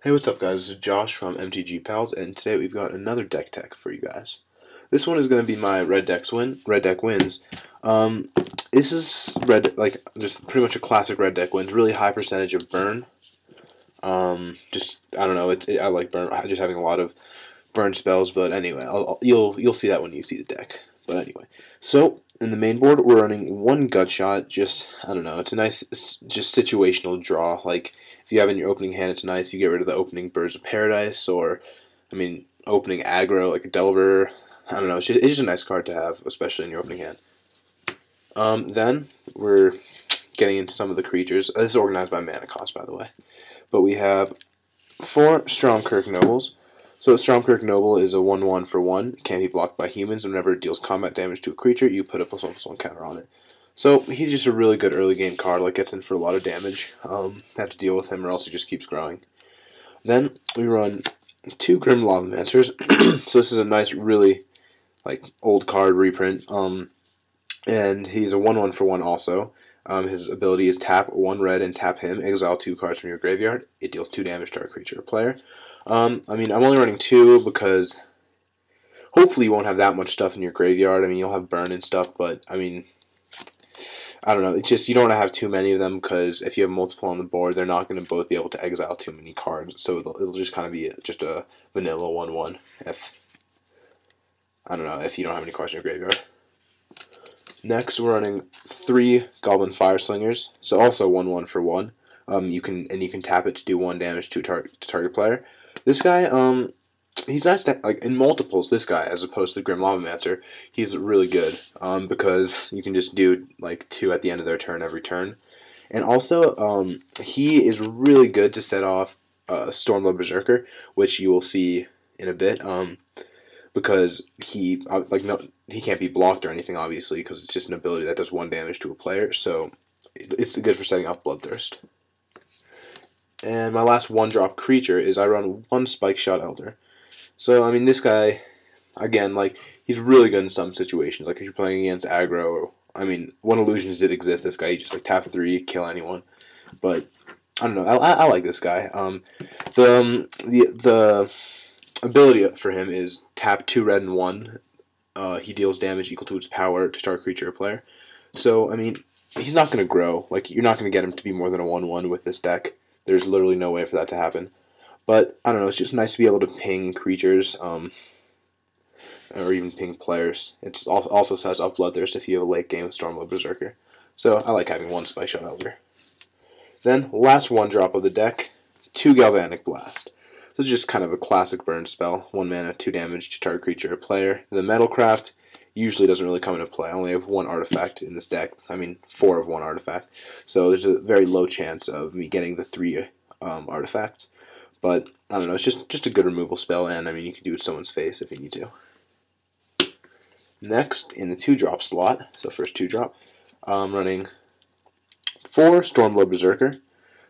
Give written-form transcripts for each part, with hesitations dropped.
Hey, what's up, guys? This is Josh from MTG Pals, and today we've got another deck tech for you guys. This one is going to be my red deck wins. This is just pretty much a classic red deck wins. Really high percentage of burn. I don't know. I like burn. Just having a lot of burn spells, but anyway, you'll see that when you see the deck. But anyway, so in the main board we're running one Gutshot. I don't know. It's a nice just situational draw. Like if you have in your opening hand, it's nice. You get rid of the opening Birds of Paradise, or opening aggro like a Delver. I don't know. It's just a nice card to have, especially in your opening hand. Then we're getting into some of the creatures. This is organized by mana cost, by the way. But we have 4 Stromkirk Nobles. So Stromkirk Noble is a 1/1 for 1. Can't be blocked by humans. Whenever it deals combat damage to a creature, you put a +1/+1 counter on it. So he's just a really good early game card. Like gets in for a lot of damage. Have to deal with him, or else he just keeps growing. Then we run 2 Grim Lavamancers. So this is a nice, really old card reprint. And he's a 1/1 for 1 also. His ability is tap 1 red and tap him, exile 2 cards from your graveyard. It deals 2 damage to our creature or player. I'm only running 2 because hopefully you won't have that much stuff in your graveyard. You'll have burn and stuff, but I don't know. It's just you don't want to have too many of them because if you have multiple on the board, they're not going to both be able to exile too many cards. So it'll just kind of be just a vanilla 1/1 if you don't have any cards in your graveyard. Next, we're running 3 Goblin Fireslingers, so also 1/1 for 1. You can tap it to do 1 damage to target player. This guy, he's nice to, in multiples. This guy, as opposed to Grim Lavamancer, he's really good because you can just do 2 at the end of their turn every turn, and also he is really good to set off Stormblood Berserker, which you will see in a bit. Because he can't be blocked or anything, obviously, because it's just an ability that does 1 damage to a player, so it's good for setting off Bloodthirst. And my last 1-drop creature is I run 1 Spikeshot Elder. So, this guy, again, he's really good in some situations, like if you're playing against aggro, or, when illusions did exist, this guy, you just tap 3, kill anyone, but I don't know, I like this guy. The ability for him is tap 2 red and 1. He deals damage equal to its power to target creature or player. So, he's not going to grow. You're not going to get him to be more than a 1/1 with this deck. There's literally no way for that to happen. But, I don't know, it's just nice to be able to ping creatures, or even ping players. It also sets up Bloodthirst if you have a late game with Stormblood Berserker. So, I like having 1 Spikeshot Elder. Then, last 1-drop of the deck, 2 Galvanic Blast. So it's just kind of a classic burn spell. 1 mana, 2 damage to target creature or player. The Metalcraft usually doesn't really come into play. I only have 1 artifact in this deck. 4 of 1 artifact. So there's a very low chance of me getting the 3 artifacts. But, I don't know, it's just a good removal spell, and, you can do it to someone's face if you need to. Next, in the 2-drop slot, so first 2-drop, I'm running 4 Stormblood Berserker.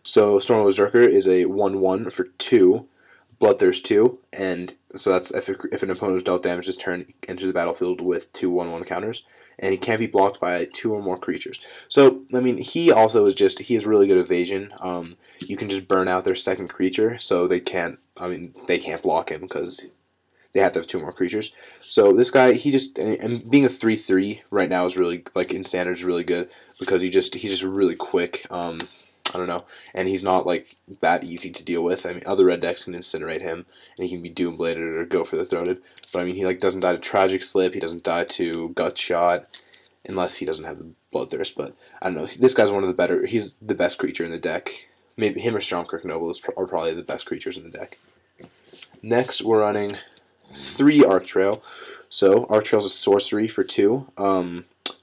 So Stormblood Berserker is a 1/1 for 2. Bloodthirst 2, and so that's if an opponent has dealt damage this turn, enters the battlefield with 2 1/1 counters, and he can't be blocked by 2 or more creatures. So, he also he has really good evasion. You can just burn out their second creature, so they can't block him because they have to have 2 more creatures. So this guy, and being a 3/3 right now is really, in standard is really good because he's just really quick. I don't know, and he's not that easy to deal with. Other red decks can incinerate him, and he can be Doombladed or go for the Throated. But he doesn't die to Tragic Slip. He doesn't die to Gutshot, unless he doesn't have the Bloodthirst. But I don't know. This guy's one of the better. He's the best creature in the deck. Maybe him or Stromkirk Noble are probably the best creatures in the deck. Next, we're running 3 Arctrail. So Arctrail's a sorcery for 2.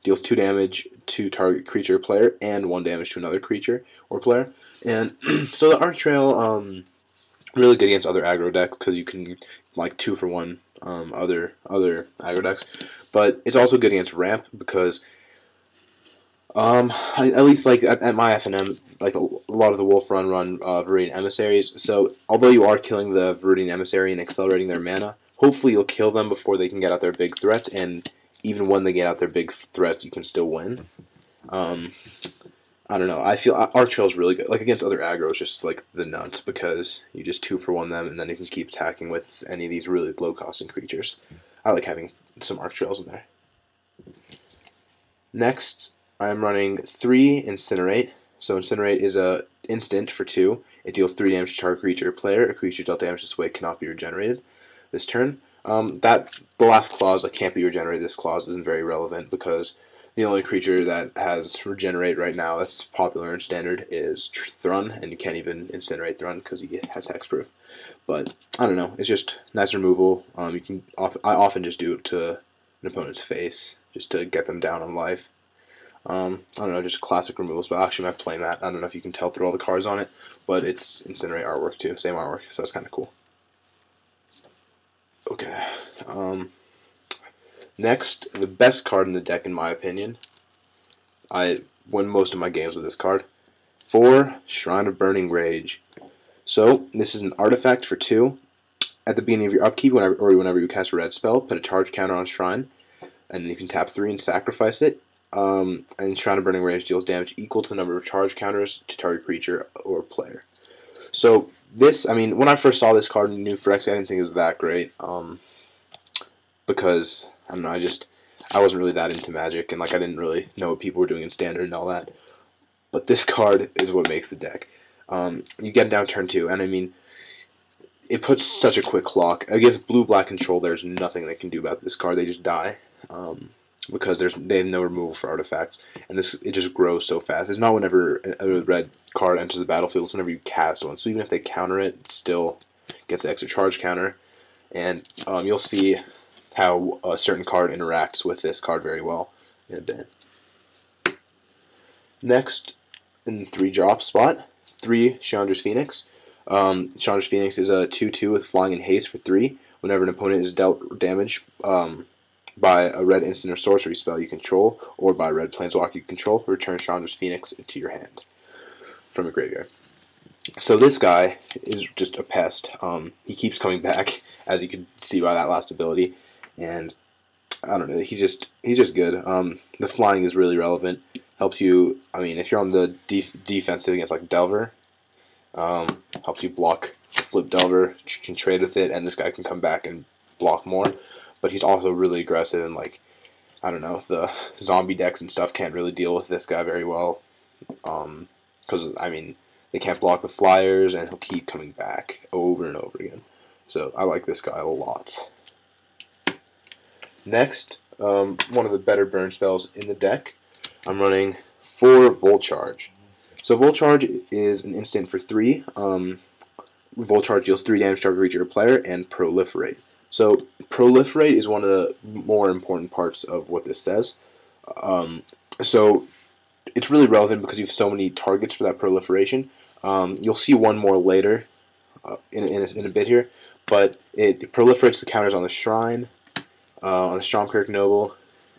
Deals 2 damage to target creature or player, and 1 damage to another creature or player. And so the Arctrail, really good against other aggro decks because you can 2 for 1 other aggro decks. But it's also good against ramp because at least at my FNM, a lot of the Wolf run Viridian Emissaries. So although you are killing the Viridian Emissary and accelerating their mana, hopefully you'll kill them before they can get out their big threats, and even when they get out their big threats, you can still win. I don't know. I feel Arc Trail is really good. Like against other aggro, it's just like the nuts because you just 2-for-1 them, and then you can keep attacking with any of these really low costing creatures. I like having some Arc Trails in there. Next, I'm running 3 Incinerate. So Incinerate is a instant for 2. It deals 3 damage to target creature or player. A creature dealt damage this way cannot be regenerated this turn. The last clause that can't be regenerated, this clause isn't very relevant because the only creature that has regenerate right now that's popular in standard is Thrun, and you can't even incinerate Thrun because he has hexproof. But I don't know, it's just nice removal. I often just do it to an opponent's face just to get them down on life. I don't know, just classic removals. But actually, my playmat, I don't know if you can tell through all the cards on it, but it's incinerate artwork too, same artwork, so that's kind of cool. Okay. Next, the best card in the deck, in my opinion. I win most of my games with this card. 4, Shrine of Burning Rage. So, this is an artifact for 2. At the beginning of your upkeep, whenever you cast a red spell, put a charge counter on Shrine, and then you can tap 3 and sacrifice it. And Shrine of Burning Rage deals damage equal to the number of charge counters to target creature or player. So, this, I mean, when I first saw this card in New Phyrexia, I didn't think it was that great. Because, I don't know, I wasn't really that into Magic, and like I didn't really know what people were doing in Standard and all that. But this card is what makes the deck. You get down turn 2, and I mean, it puts such a quick clock. Against blue-black control, there's nothing they can do about this card. They just die. Because they have no removal for artifacts, and it just grows so fast. It's not whenever a red card enters the battlefield, it's whenever you cast one. So even if they counter it, it still gets the extra charge counter, and you'll see how a certain card interacts with this card very well in a bit. Next, in the 3-drop spot, 3 Chandra's Phoenix. Chandra's Phoenix is a 2/2 with flying and haste for 3. Whenever an opponent is dealt damage by a red instant or sorcery spell you control, or by a red planeswalker you control, return Chandra's Phoenix into your hand from a graveyard. So this guy is just a pest. He keeps coming back, as you can see by that last ability, and I don't know, he's just good. The flying is really relevant. Helps you, I mean, if you're on the defensive against like Delver, helps you block flip Delver, can trade with it, and this guy can come back and block more. But he's also really aggressive, and like, I don't know, the zombie decks and stuff can't really deal with this guy very well. Because, I mean, they can't block the flyers, and he'll keep coming back over and over again. So I like this guy a lot. Next, one of the better burn spells in the deck, I'm running 4 Volt Charge. So Volt Charge is an instant for 3. Volt Charge deals 3 damage to target creature or player, and Proliferate. So Proliferate is one of the more important parts of what this says. So it's really relevant because you have so many targets for that proliferation. You'll see one more later in a bit here, but it proliferates the counters on the Shrine, on the Stromkirk Noble,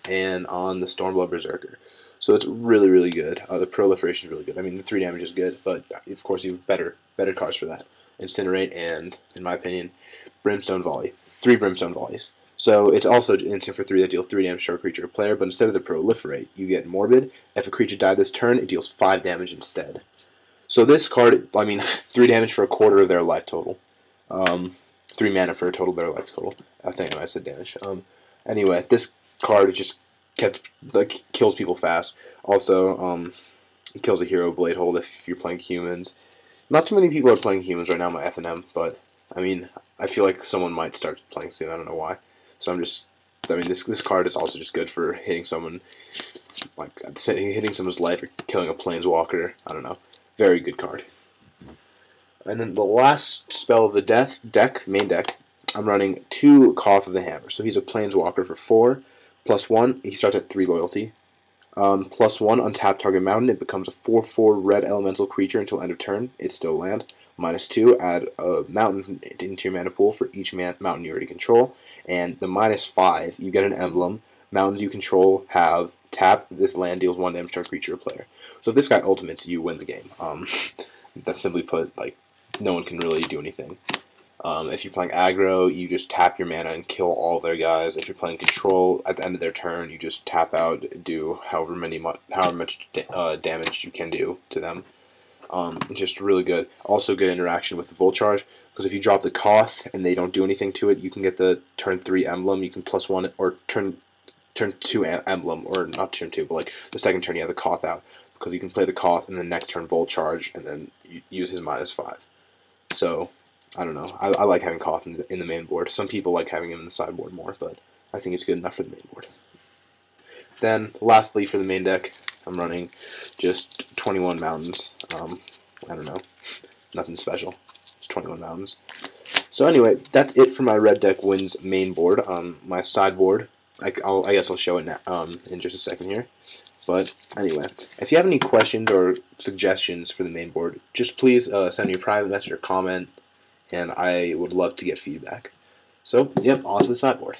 and on the Stormblood Berserker. So it's really, really good. The proliferation is really good. I mean, the 3 damage is good, but of course you have better cards for that. Incinerate and, in my opinion, Brimstone Volley. 3 Brimstone Volleys. So it's also an instant for 3 that deals 3 damage to a creature or player, but instead of the Proliferate, you get Morbid. If a creature died this turn, it deals 5 damage instead. So this card, I mean, 3 damage for a quarter of their life total. 3 mana for a total of their life total. I think I might have said damage. Anyway, this card just kills people fast. Also, it kills a hero Bladehold if you're playing humans. Not too many people are playing humans right now in my FNM, but I mean, I feel like someone might start playing soon. I don't know why. So I mean, this card is also just good for hitting someone, like hitting someone's life or killing a planeswalker. I don't know. Very good card. And then the last spell of the main deck, I'm running 2 Cough of the Hammer. So he's a planeswalker for 4. +1, he starts at 3 loyalty. +1, untap target mountain. It becomes a 4/4 red elemental creature until end of turn. It's still land. -2, add a mountain into your mana pool for each mountain you already control. And the -5, you get an emblem. Mountains you control have tap. This land deals 1 damage to a creature or player. So if this guy ultimates, you win the game. That's simply put, like, no one can really do anything. If you're playing aggro, you just tap your mana and kill all their guys. If you're playing control, at the end of their turn, you just tap out, do however much damage you can do to them. Just really good. Also good interaction with the Vulcharge, because if you drop the Koth and they don't do anything to it, you can get the turn 3 emblem. You can +1 or turn 2 emblem, or not turn 2, but like the second turn you have the Koth out, because you can play the Koth and the next turn Vulcharge and then you use his -5. So I don't know. I like having Koth in the main board. Some people like having him in the sideboard more, but I think it's good enough for the main board. Then, lastly, for the main deck, I'm running just 21 mountains. I don't know. Nothing special. Just 21 mountains. So anyway, that's it for my red deck wins main board. My sideboard, I guess I'll show it now, in just a second here. But anyway, if you have any questions or suggestions for the main board, just please send me a private message or comment, and I would love to get feedback. So, yep, on to the sideboard.